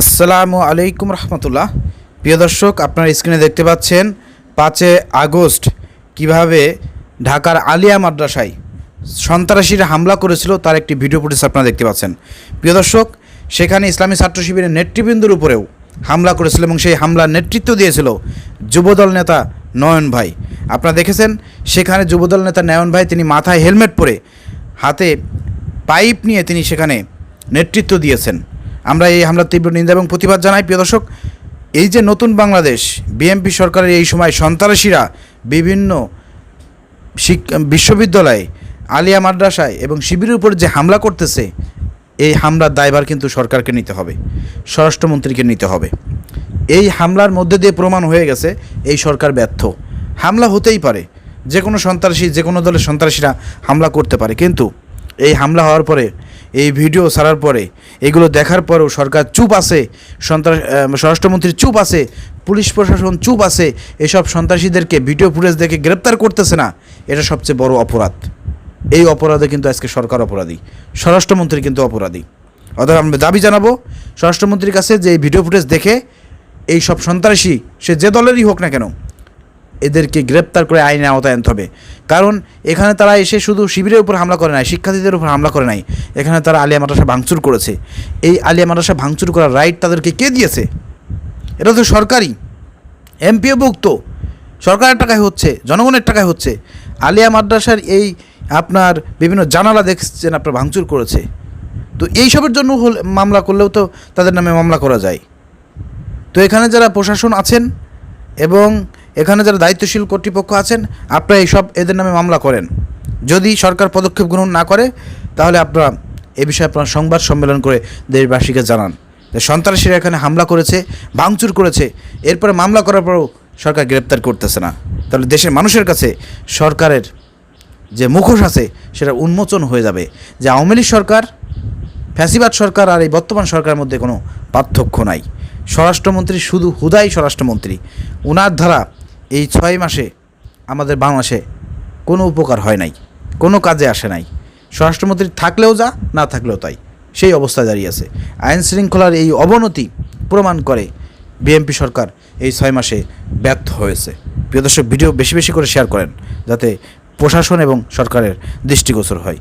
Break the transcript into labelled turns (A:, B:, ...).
A: আসসালামু আলাইকুম রহমতুল্লাহ। প্রিয় দর্শক, আপনার স্ক্রিনে দেখতে পাচ্ছেন 5 আগস্ট কিভাবে ঢাকার আলিয়া মাদ্রাসায় সন্ত্রাসীরা হামলা করেছিল তার একটি ভিডিও ফুটেজ আপনারা দেখতে পাচ্ছেন। প্রিয় দর্শক, সেখানে ইসলামী ছাত্র শিবিরের নেতৃবৃন্দের উপরেও হামলা করেছিল এবং সেই হামলার নেতৃত্ব দিয়েছিল যুবদল নেতা নয়ন ভাই। আপনারা দেখেছেন সেখানে যুবদল নেতা নয়ন ভাই তিনি মাথায় হেলমেট পরে হাতে পাইপ নিয়ে তিনি সেখানে নেতৃত্ব দিয়েছেন। আমরা এই হামলার তীব্র নিন্দা এবং প্রতিবাদ জানাই। প্রিয় দর্শক, এই যে নতুন বাংলাদেশ বিএনপি সরকারের এই সময় সন্ত্রাসীরা বিভিন্ন বিশ্ববিদ্যালয়ে, আলিয়া মাদ্রাসায় এবং শিবিরের উপর যে হামলা করতেছে, এই হামলার দায়ভার কিন্তু সরকারকে নিতে হবে, স্বরাষ্ট্রমন্ত্রীকে নিতে হবে। এই হামলার মধ্যে দিয়ে প্রমাণ হয়ে গেছে এই সরকার ব্যর্থ। হামলা হতেই পারে, যে কোনো সন্ত্রাসী, যে কোনো দলের সন্ত্রাসীরা হামলা করতে পারে, কিন্তু এই হামলা হওয়ার পরে, এই ভিডিও ছাড়ার পরে, এগুলো দেখার পরেও সরকার চুপ আছে, স্বরাষ্ট্রমন্ত্রী চুপ আছে, পুলিশ প্রশাসন চুপ আছে, এসব সন্ত্রাসীদেরকে ভিডিও ফুটেজ দেখে গ্রেপ্তার করতেছে না। এটা সবচেয়ে বড় অপরাধ। এই অপরাধে কিন্তু আজকে সরকার অপরাধী, স্বরাষ্ট্রমন্ত্রী কিন্তু অপরাধী। অর্থাৎ আমরা দাবি জানাবো স্বরাষ্ট্রমন্ত্রীর কাছে যে এই ভিডিও ফুটেজ দেখে এই সব সন্ত্রাসী, সে যে দলেরই হোক না কেন, এদেরকে গ্রেপ্তার করে আইনের আওতায় আনতে হবে। কারণ এখানে তারা এসে শুধু শিবিরের উপর হামলা করে নাই, শিক্ষার্থীদের উপর হামলা করে নাই, এখানে তারা আলিয়া মাদ্রাসা ভাঙচুর করেছে। এই আলিয়া মাদ্রাসা ভাঙচুর করার রাইট তাদেরকে কে দিয়েছে? এটা তো সরকারি, এমপিওভুক্ত, সরকারের টাকায় হচ্ছে, জনগণের টাকায় হচ্ছে। আলিয়া মাদ্রাসার এই আপনার বিভিন্ন জানালা দেখছেন আপনার ভাঙচুর করেছে। তো এইসবের জন্য মামলা করলেও তো তাদের নামে মামলা করা যায়। তো এখানে যারা প্রশাসন আছেন এবং এখানে যারা দায়িত্বশীল কর্তৃপক্ষ আছেন, আপনারা এইসব এদের নামে মামলা করেন। যদি সরকার পদক্ষেপ গ্রহণ না করে, তাহলে আপনারা এ বিষয়ে আপনারা সংবাদ সম্মেলন করে দেশবাসীকে জানান যে সন্ত্রাসীরা এখানে হামলা করেছে, ভাঙচুর করেছে, এরপরে মামলা করার পরেও সরকার গ্রেপ্তার করতেছে না। তাহলে দেশের মানুষের কাছে সরকারের যে মুখোশ আছে সেটা উন্মোচন হয়ে যাবে যে আওয়ামী লীগ সরকার, ফ্যাসিবাদ সরকার আর এই বর্তমান সরকারের মধ্যে কোনো পার্থক্য নাই। স্বরাষ্ট্রমন্ত্রী শুধু হুদাই স্বরাষ্ট্রমন্ত্রী। ওনার দ্বারা এই 6 মাসে আমাদের বাংলাদেশে কোনো উপকার হয় নাই, কোনো কাজে আসে নাই। স্বরাষ্ট্রমন্ত্রী থাকলেও যা, না থাকলেও তাই, সেই অবস্থায় দাঁড়িয়ে আছে। আইন শৃঙ্খলার এই অবনতি প্রমাণ করে বিএনপি সরকার এই 6 মাসে ব্যর্থ হয়েছে। প্রিয় দর্শক, ভিডিও বেশি বেশি করে শেয়ার করেন যাতে প্রশাসন এবং সরকারের দৃষ্টিগোচর হয়।